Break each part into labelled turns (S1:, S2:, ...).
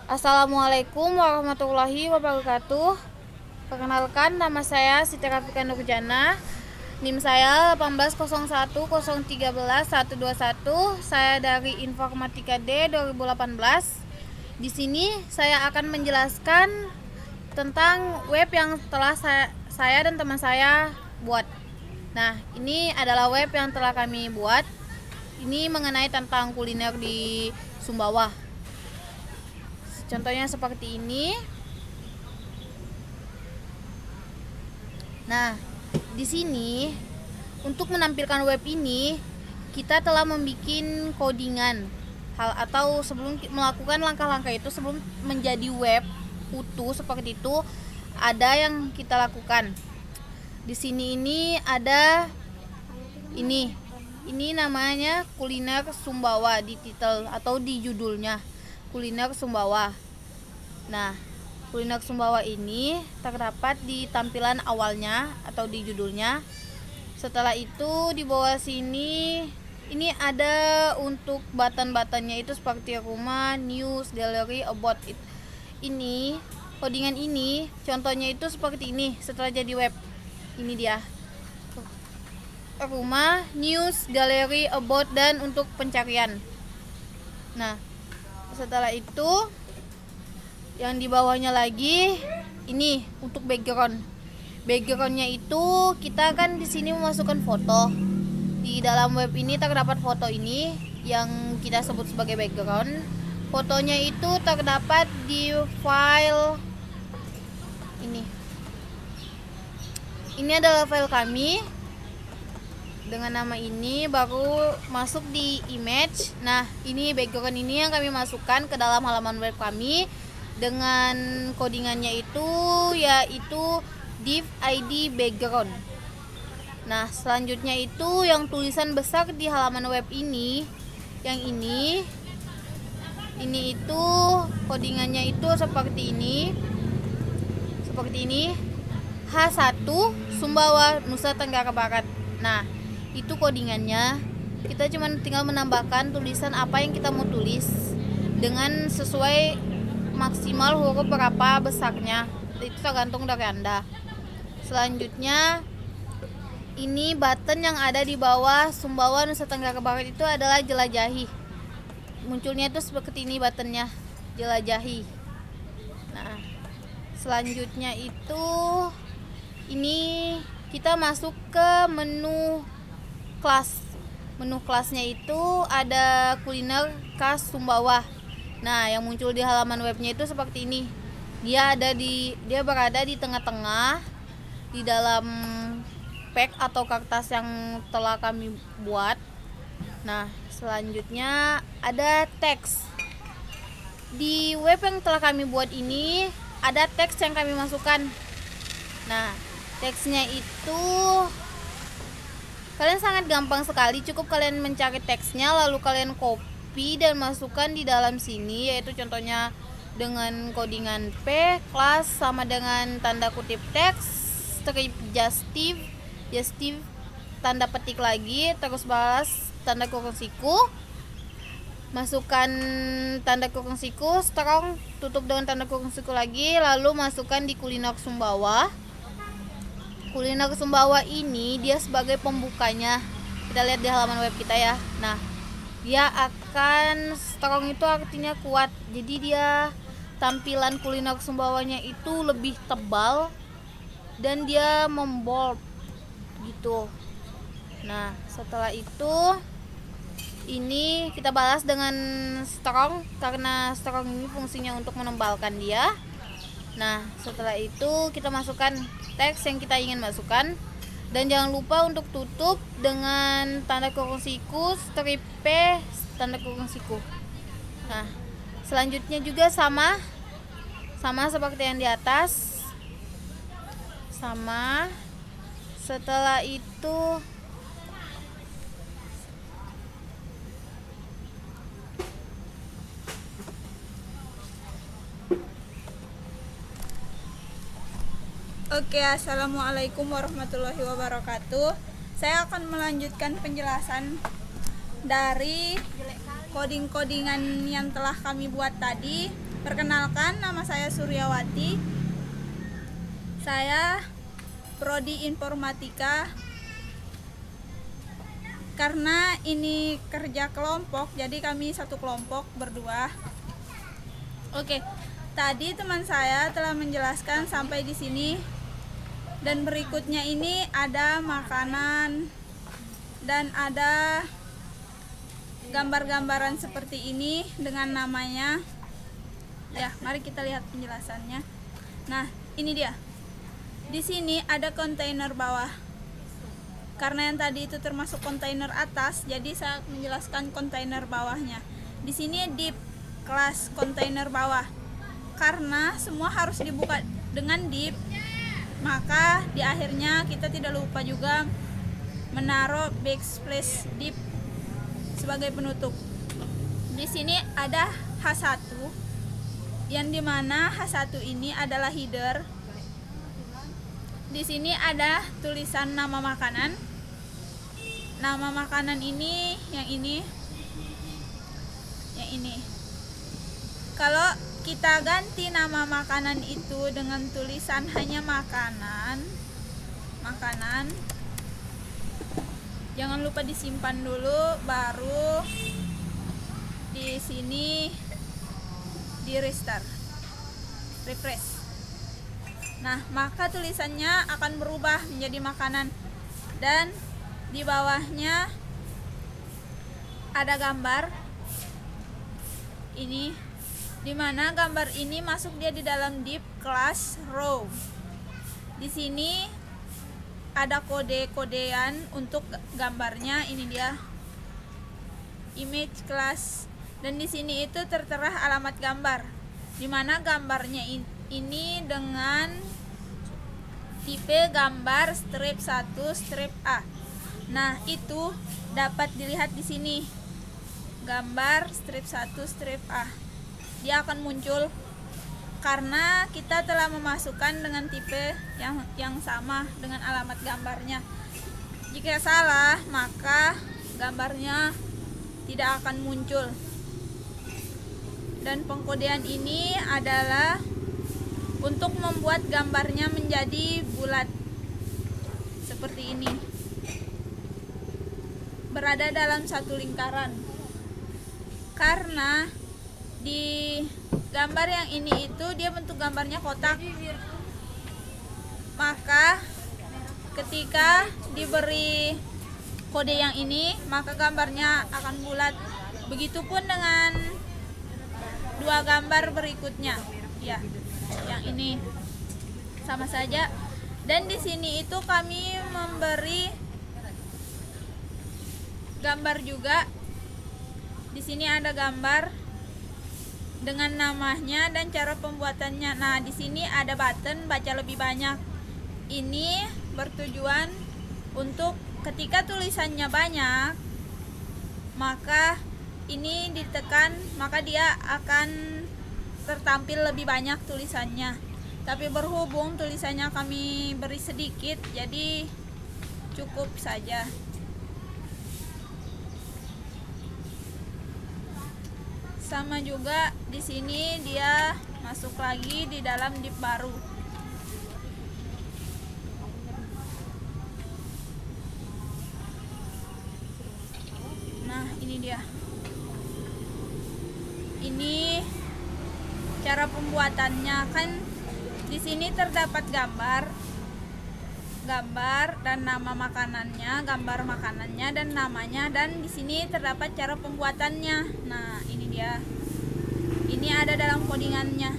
S1: Assalamualaikum warahmatullahi wabarakatuh. Perkenalkan, nama saya Siti Rafika Nurjana. NIM saya 180131121. Saya dari Informatika D 2018. Di sini saya akan menjelaskan tentang web yang telah saya dan teman saya buat. Nah, ini adalah web yang telah kami buat. Ini mengenai tentang kuliner di Sumbawa. Contohnya seperti ini. Nah, di sini untuk menampilkan web ini kita telah membuat codingan atau sebelum melakukan langkah-langkah itu, sebelum menjadi web utuh seperti itu, ada yang kita lakukan. Di sini ini ada ini namanya kuliner Sumbawa di titel atau di judulnya. Kuliner Sumbawa. Nah, kuliner Sumbawa ini terdapat di tampilan awalnya atau di judulnya. Setelah itu di bawah sini ini ada untuk button-buttonnya itu seperti rumah, news, gallery, about it. Ini codingan ini contohnya itu seperti ini setelah jadi web. Ini dia. Rumah, news, gallery, about, dan untuk pencarian. Nah, setelah itu yang di bawahnya lagi ini untuk background. Backgroundnya itu kita kan di sini memasukkan foto. Di dalam web ini terdapat foto ini yang kita sebut sebagai background. Fotonya itu terdapat di file ini. Ini adalah file kami dengan nama ini, baru masuk di image. Nah, ini background ini yang kami masukkan ke dalam halaman web kami dengan codingannya itu yaitu div id background. Nah, selanjutnya itu yang tulisan besar di halaman web ini, yang ini itu codingannya itu seperti ini. H1 Sumbawa, Nusa Tenggara Barat. Nah, itu codingannya. Kita cuma tinggal menambahkan tulisan apa yang kita mau tulis dengan sesuai maksimal huruf berapa besarnya. Itu tergantung dari Anda. Selanjutnya ini button yang ada di bawah Sumbawa Nusa Tenggara Barat itu adalah jelajahi. Munculnya itu seperti ini buttonnya, jelajahi. Nah, selanjutnya itu ini kita masuk ke menu kelas. Menu kelasnya itu ada kuliner khas Sumbawa. Nah, yang muncul di halaman webnya itu seperti ini. Dia berada di tengah-tengah di dalam pack atau kertas yang telah kami buat. Nah, selanjutnya ada teks. Di web yang telah kami buat ini ada teks yang kami masukkan. Nah, teksnya itu kalian sangat gampang sekali, cukup kalian mencari teksnya lalu kalian copy dan masukkan di dalam sini, yaitu contohnya dengan codingan P, kelas sama dengan tanda kutip teks, strip justive, tanda petik lagi, terus balas tanda kurung siku, masukkan tanda kurung siku, strong, tutup dengan tanda kurung siku lagi, lalu masukkan di kuliner Sumbawa. Kuliner Sumbawa ini dia sebagai pembukanya. Kita lihat di halaman web kita ya. Nah, dia akan strong itu artinya kuat. Jadi dia tampilan kuliner Sumbawanya itu lebih tebal dan dia membold gitu. Nah, setelah itu ini kita balas dengan strong karena strong ini fungsinya untuk menebalkan dia. Nah, setelah itu kita masukkan teks yang kita ingin masukkan dan jangan lupa untuk tutup dengan tanda kurung siku, strip P, tanda kurung siku. Nah, selanjutnya juga sama seperti yang di atas. Sama. Setelah itu
S2: Oke, assalamualaikum warahmatullahi wabarakatuh. Saya akan melanjutkan penjelasan dari coding-codingan yang telah kami buat tadi. Perkenalkan, nama saya Suryawati. Saya prodi informatika. Karena ini kerja kelompok, jadi kami satu kelompok berdua. Oke, tadi teman saya telah menjelaskan sampai di sini. Dan berikutnya ini ada makanan dan ada gambar-gambaran seperti ini dengan namanya. Ya, mari kita lihat penjelasannya. Nah, ini dia. Di sini ada kontainer bawah. Karena yang tadi itu termasuk kontainer atas, jadi saya menjelaskan kontainer bawahnya. Di sini deep, kelas kontainer bawah. Karena semua harus dibuka dengan deep, maka di akhirnya kita tidak lupa juga menaruh backsplash deep sebagai penutup. Di sini ada H1, yang dimana H1 ini adalah header. Di sini ada tulisan nama makanan. Nama makanan ini yang ini. Kalau kita ganti nama makanan itu dengan tulisan hanya makanan, jangan lupa disimpan dulu, baru di sini di restart, refresh. Nah, maka tulisannya akan berubah menjadi makanan, dan di bawahnya ada gambar ini, dimana gambar ini masuk dia di dalam deep class row. Di sini ada kode-kodean untuk gambarnya, ini dia image class, dan di sini itu tertera alamat gambar, dimana gambarnya ini dengan tipe gambar strip 1 strip A. Nah, itu dapat dilihat di sini. Gambar strip 1 strip A. Dia akan muncul karena kita telah memasukkan dengan tipe yang sama dengan alamat gambarnya. Jika salah, maka gambarnya tidak akan muncul. Dan pengkodean ini adalah untuk membuat gambarnya menjadi bulat seperti ini, berada dalam satu lingkaran. Karena di gambar yang ini itu dia bentuk gambarnya kotak, maka ketika diberi kode yang ini, maka gambarnya akan bulat. Begitupun dengan dua gambar berikutnya, ya, yang ini sama saja. Dan di sini itu kami memberi gambar juga. Di sini ada gambar dengan namanya dan cara pembuatannya. Nah, di sini ada button baca lebih banyak. Ini bertujuan untuk ketika tulisannya banyak, maka ini ditekan, maka dia akan tertampil lebih banyak tulisannya. Tapi berhubung tulisannya kami beri sedikit, jadi cukup saja. Sama juga di sini dia masuk lagi di dalam div baru. Nah, ini dia. Ini cara pembuatannya, kan di sini terdapat gambar dan nama makanannya, gambar makanannya dan namanya, dan di sini terdapat cara pembuatannya. Nah, ini dia. Ini ada dalam codingannya.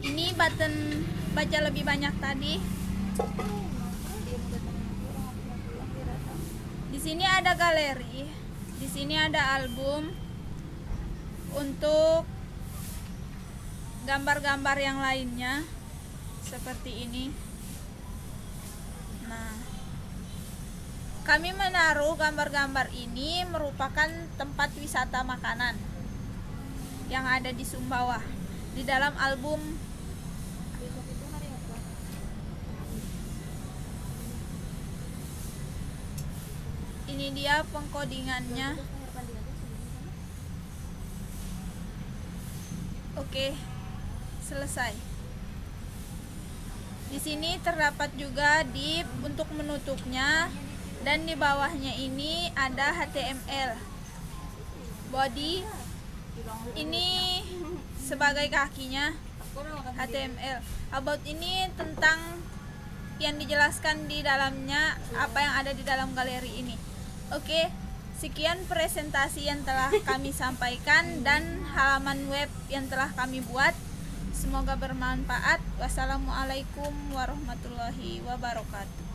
S2: Ini button baca lebih banyak tadi. Di sini ada galeri, di sini ada album untuk gambar-gambar yang lainnya seperti ini. Nah, kami menaruh gambar-gambar ini merupakan tempat wisata makanan yang ada di Sumbawa di dalam album. Ini dia pengkodingannya. Oke, selesai. Di sini terdapat juga div untuk menutupnya, dan di bawahnya ini ada HTML. Body ini sebagai kakinya HTML. About ini tentang yang dijelaskan di dalamnya, apa yang ada di dalam galeri ini. Oke, sekian presentasi yang telah kami sampaikan dan halaman web yang telah kami buat. Semoga bermanfaat. Wassalamualaikum warahmatullahi wabarakatuh.